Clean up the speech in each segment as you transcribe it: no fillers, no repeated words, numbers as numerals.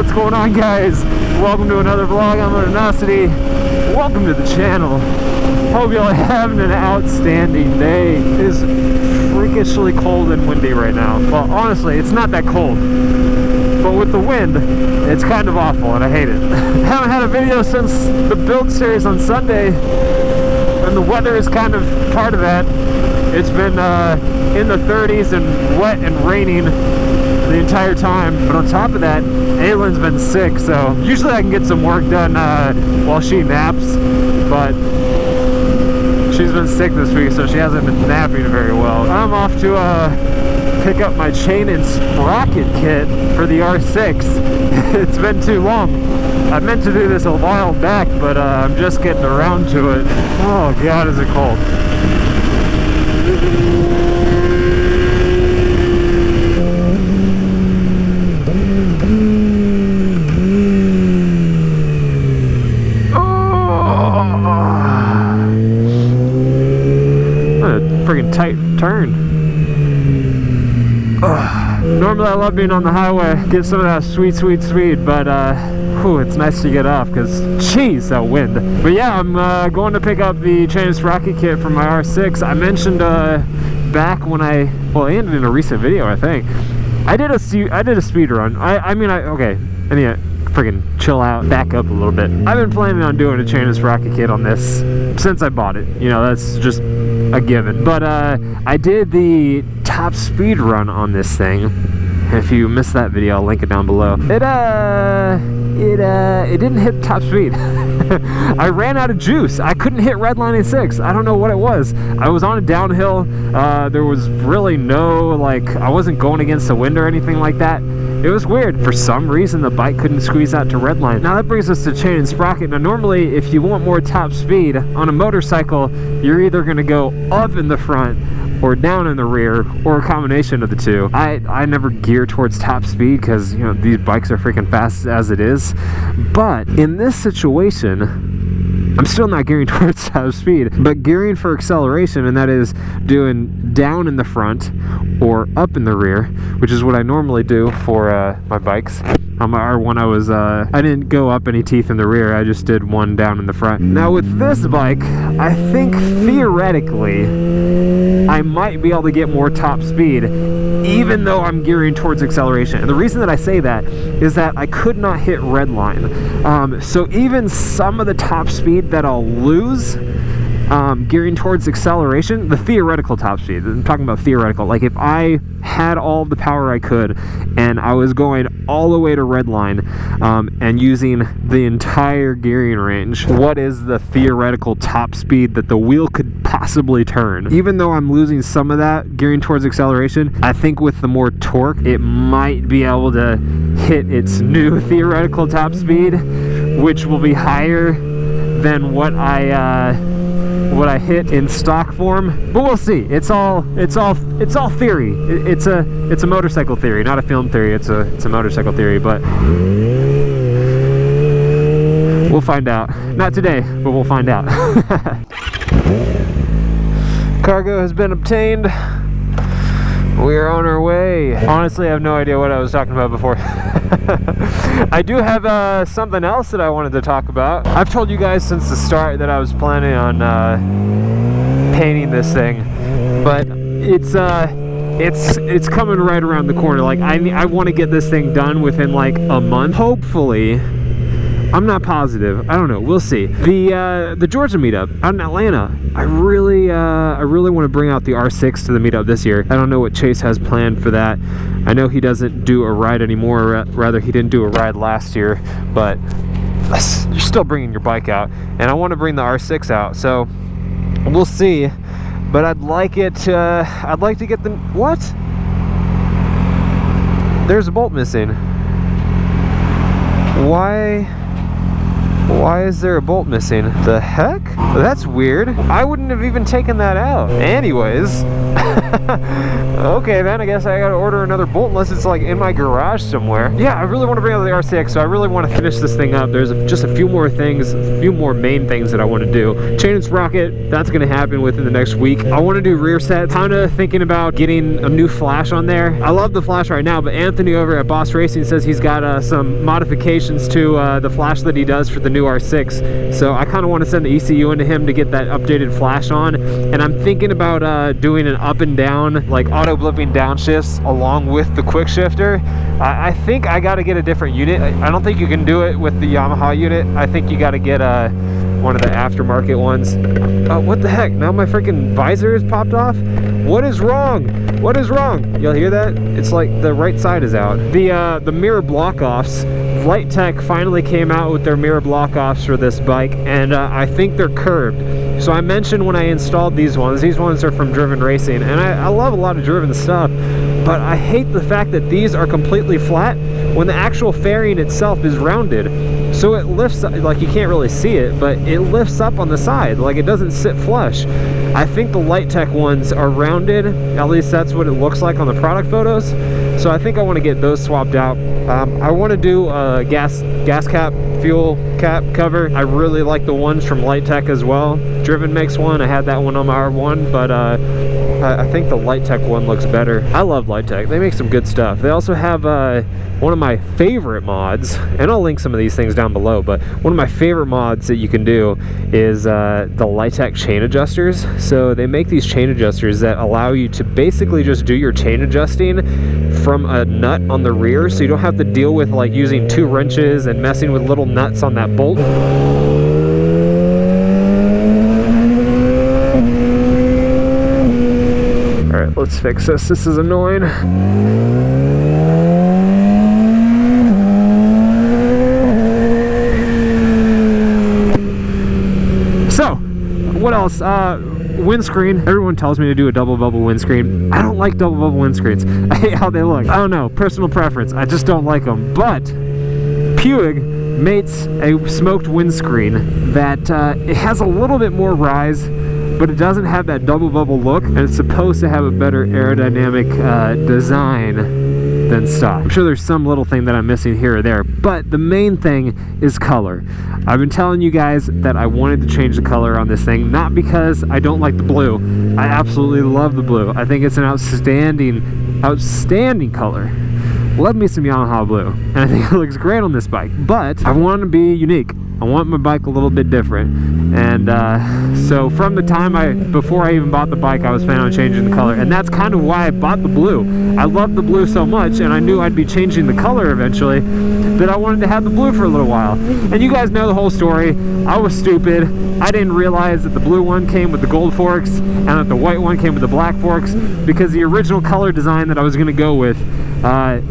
What's going on, guys? Welcome to another vlog on Motonosity. Welcome to the channel. Hope y'all are having an outstanding day. It is freakishly cold and windy right now. Well, honestly, it's not that cold, but with the wind, it's kind of awful and I hate it. Haven't had a video since the build series on Sunday, and the weather is kind of part of that. It's been in the 30s and wet and raining the entire time, but on top of that, Aylin's been sick, so usually I can get some work done while she naps, but she's been sick this week, so she hasn't been napping very well. I'm off to pick up my chain and sprocket kit for the R6. It's been too long. I meant to do this a while back, but I'm just getting around to it. Oh God, is it cold. Freaking tight turn. Normally I love being on the highway, get some of that sweet speed, but it's nice to get off because jeez, that wind. But yeah, I'm going to pick up the chain and sprocket kit from my R6. I mentioned back when I ended in a recent video, I think I did a speed run. I need to freaking chill out, back up a little bit. I've been planning on doing a chain and sprocket kit on this since I bought it. You know, that's just a given. But I did the top speed run on this thing. If you missed that video, I'll link it down below. It didn't hit top speed. I ran out of juice. I couldn't hit redlining 6. I don't know what it was. I was on a downhill. There was really no, I wasn't going against the wind or anything like that. It was weird. For some reason, the bike couldn't squeeze out to redline. Now that brings us to chain and sprocket. Now normally, if you want more top speed on a motorcycle, you're either going to go up in the front or down in the rear, or a combination of the two. I never gear towards top speed because, you know, these bikes are freaking fast as it is. But in this situation, I'm still not gearing towards top speed, but gearing for acceleration, and that is doing down in the front or up in the rear, which is what I normally do for my bikes. On my R1, I didn't go up any teeth in the rear, I just did one down in the front. Now with this bike, I think theoretically, I might be able to get more top speed, even though I'm gearing towards acceleration. And the reason that I say that is that I could not hit redline. So even some of the top speed that I'll lose, gearing towards acceleration, the theoretical top speed, I'm talking about theoretical, like if I had all the power I could and I was going all the way to redline and using the entire gearing range, what is the theoretical top speed that the wheel could possibly turn? Even though I'm losing some of that gearing towards acceleration, I think with the more torque, it might be able to hit its new theoretical top speed, which will be higher than what I hit in stock form, but we'll see. It's all theory. It's a motorcycle theory, not a film theory. It's a motorcycle theory, but we'll find out. Not today, but we'll find out. Cargo has been obtained. We are on our way. Honestly, I have no idea what I was talking about before. I do have something else that I wanted to talk about. I've told you guys since the start that I was planning on painting this thing, but it's coming right around the corner. Like I want to get this thing done within like a month, hopefully. I'm not positive. I don't know. We'll see. The Georgia meetup out in Atlanta. I really want to bring out the R6 to the meetup this year. I don't know what Chase has planned for that. I know he doesn't do a ride anymore. Rather, he didn't do a ride last year. But you're still bringing your bike out, and I want to bring the R6 out. So we'll see. But I'd like it. I'd like to get the what? There's a bolt missing. Why is there a bolt missing? The heck? That's weird. I wouldn't have even taken that out. Anyways, Okay, then I guess I gotta order another bolt unless it's like in my garage somewhere. Yeah, I really want to bring out the R6, so I really want to finish this thing up. There's just a few more things, a few more main things that I want to do. Chain and sprocket, that's gonna happen within the next week. I want to do rear set. Kind of thinking about getting a new flash on there. I love the flash right now, but Anthony over at Boss Racing says he's got some modifications to the flash that he does for the new R6. So I kind of want to send the ECU into him to get that updated flash on. And I'm thinking about doing an up and down, like auto blipping downshifts along with the quick shifter. I think I got to get a different unit. I don't think you can do it with the Yamaha unit. I think you got to get one of the aftermarket ones. What the heck? Now my freaking visor is popped off? What is wrong? What is wrong? You'll hear that? It's like the right side is out. The mirror block-offs, Light Tech finally came out with their mirror block-offs for this bike, and I think they're curved. So I mentioned when I installed these ones are from Driven Racing, and I love a lot of Driven stuff, but I hate the fact that these are completely flat when the actual fairing itself is rounded. So it lifts, like you can't really see it, but it lifts up on the side, like it doesn't sit flush. I think the Light Tech ones are rounded, at least that's what it looks like on the product photos. So I think I want to get those swapped out. I want to do a gas cap, fuel cap cover. I really like the ones from Light Tech as well. Driven makes one, I had that one on my R1, but I think the Light Tech one looks better. I love Light Tech, they make some good stuff. They also have one of my favorite mods, and I'll link some of these things down below, but one of my favorite mods that you can do is the Light Tech chain adjusters. So they make these chain adjusters that allow you to basically just do your chain adjusting from a nut on the rear, so you don't have to deal with like using 2 wrenches and messing with little nuts on that bolt. Alright, let's fix this. This is annoying. So, what else? Windscreen. Everyone tells me to do a double bubble windscreen. I don't like double bubble windscreens. I hate how they look. I don't know, personal preference. I just don't like them. But Puig makes a smoked windscreen that it has a little bit more rise, but it doesn't have that double bubble look, and it's supposed to have a better aerodynamic design than stock. I'm sure there's some little thing that I'm missing here or there, but the main thing is color. I've been telling you guys that I wanted to change the color on this thing, not because I don't like the blue. I absolutely love the blue. I think it's an outstanding color. Love me some Yamaha blue, and I think it looks great on this bike, but I want to be unique. I want my bike a little bit different, and so from the time before I even bought the bike, I was planning on changing the color, and that's kind of why I bought the blue. I love the blue so much, and I knew I'd be changing the color eventually, that I wanted to have the blue for a little while. And you guys know the whole story. I was stupid. I didn't realize that the blue one came with the gold forks and that the white one came with the black forks, because the original color design that I was going to go with,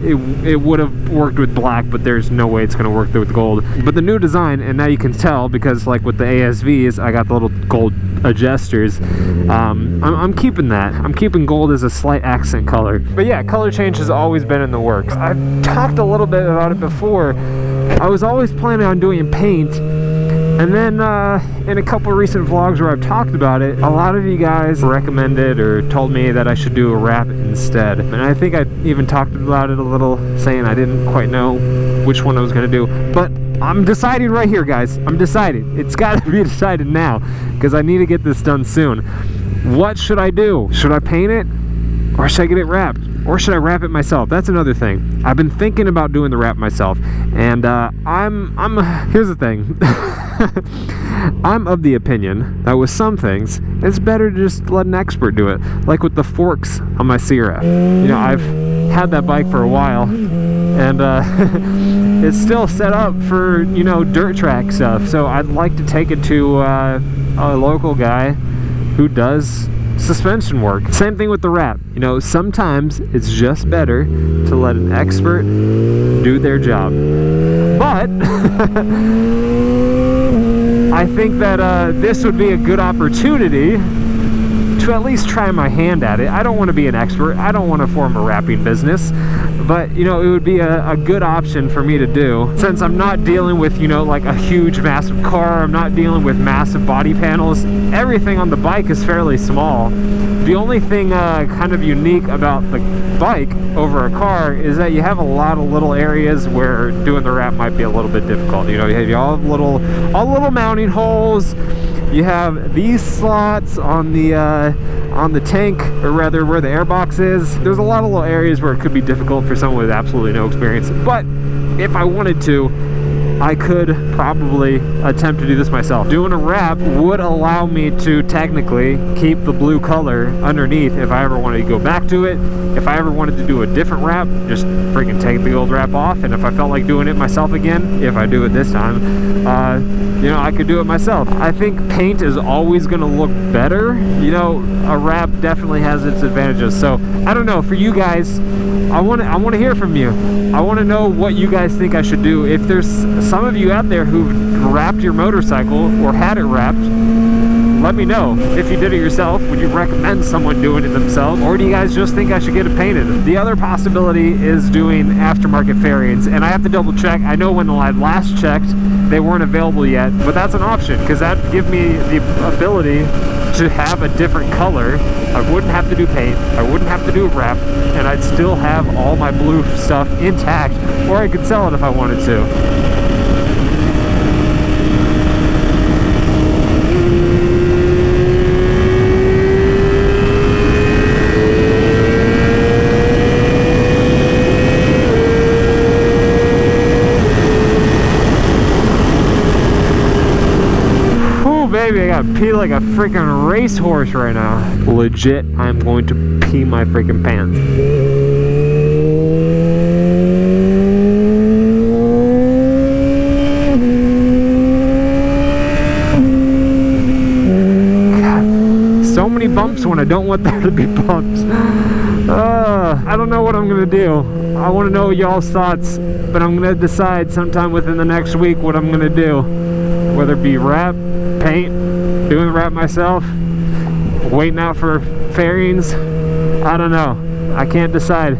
it would have worked with black, but there's no way it's going to work with gold. But the new design, and now you can tell because like with the ASVs, I got the little gold adjusters. I'm keeping that. I'm keeping gold as a slight accent color. But yeah, color change has always been in the works. I've talked a little bit about it before. I was always planning on doing paint, and then in a couple recent vlogs where I've talked about it, a lot of you guys recommended or told me that I should do a wrap instead. And I think I even talked about it a little, saying I didn't quite know which one I was going to do. But I'm deciding right here, guys. I'm deciding. It's got to be decided now, because I need to get this done soon. What should I do? Should I paint it? Or should I get it wrapped? Or should I wrap it myself? That's another thing. I've been thinking about doing the wrap myself, and here's the thing. I'm of the opinion that with some things, it's better to just let an expert do it. Like with the forks on my CRF. You know, I've had that bike for a while, and it's still set up for, you know, dirt track stuff. So I'd like to take it to a local guy who does suspension work. Same thing with the wrap. You know, sometimes it's just better to let an expert do their job. But I think that this would be a good opportunity to at least try my hand at it. I don't want to be an expert. I don't want to form a wrapping business, but you know, it would be a good option for me to do, since I'm not dealing with, you know, like a huge massive car. I'm not dealing with massive body panels. Everything on the bike is fairly small. The only thing kind of unique about the bike over a car is that you have a lot of little areas where doing the wrap might be a little bit difficult. You know, you have all little mounting holes. You have these slots on the tank, or rather where the airbox is. There's a lot of little areas where it could be difficult for someone with absolutely no experience. But if I wanted to, I could probably attempt to do this myself. Doing a wrap would allow me to technically keep the blue color underneath if I ever wanted to go back to it. If I ever wanted to do a different wrap, just freaking take the old wrap off. And if I felt like doing it myself again, if I do it this time, you know, I could do it myself. I think paint is always going to look better. You know, a wrap definitely has its advantages. So I don't know, for you guys, I want to hear from you. I want to know what you guys think I should do. If there's some of you out there who've wrapped your motorcycle or had it wrapped, let me know. If you did it yourself, would you recommend someone doing it themselves, or do you guys just think I should get it painted? The other possibility is doing aftermarket fairings, and I have to double check. I know when I last checked, they weren't available yet, but that's an option, because that'd give me the ability to have a different color. I wouldn't have to do paint, I wouldn't have to do a wrap, and I'd still have all my blue stuff intact, or I could sell it if I wanted to. Baby, I gotta pee like a freaking racehorse right now. Legit, I'm going to pee my freaking pants. God, so many bumps when I don't want there to be bumps. I don't know what I'm gonna do. I want to know y'all's thoughts, but I'm gonna decide sometime within the next week what I'm gonna do. Whether it be wrap, paint, doing the wrap myself, waiting out for fairings, I don't know. I can't decide.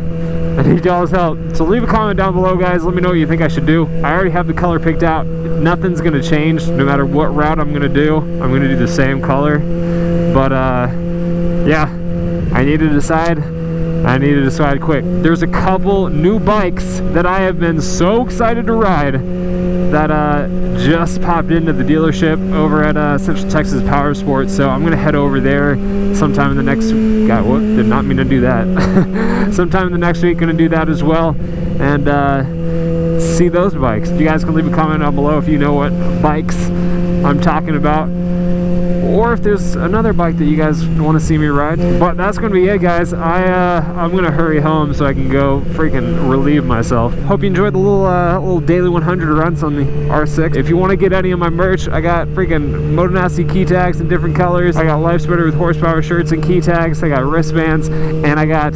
I need y'all's help. So leave a comment down below, guys. Let me know what you think I should do. I already have the color picked out. Nothing's gonna change no matter what route I'm gonna do. I'm gonna do the same color. But yeah, I need to decide. I need to decide quick. There's a couple new bikes that I have been so excited to ride that just popped into the dealership over at Central Texas Power Sports, so I'm gonna head over there sometime in the next. God, what? Did not mean to do that. Sometime in the next week, gonna do that as well, and see those bikes. You guys can leave a comment down below if you know what bikes I'm talking about, or if there's another bike that you guys want to see me ride. But that's gonna be it, guys. I'm gonna hurry home so I can go freaking relieve myself. Hope you enjoyed the little daily 100 runs on the R6. If you want to get any of my merch, I got freaking Motonosity key tags in different colors. I got Life Spreader with horsepower shirts and key tags. I got wristbands, and I got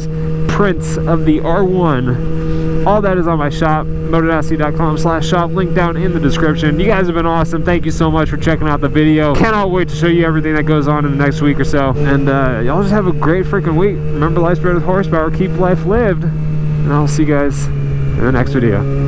prints of the R1. All that is on my shop, motonosity.com/shop, link down in the description. You guys have been awesome. Thank you so much for checking out the video. Cannot wait to show you everything that goes on in the next week or so. And y'all just have a great freaking week. Remember, life's better with horsepower. Keep life lived. And I'll see you guys in the next video.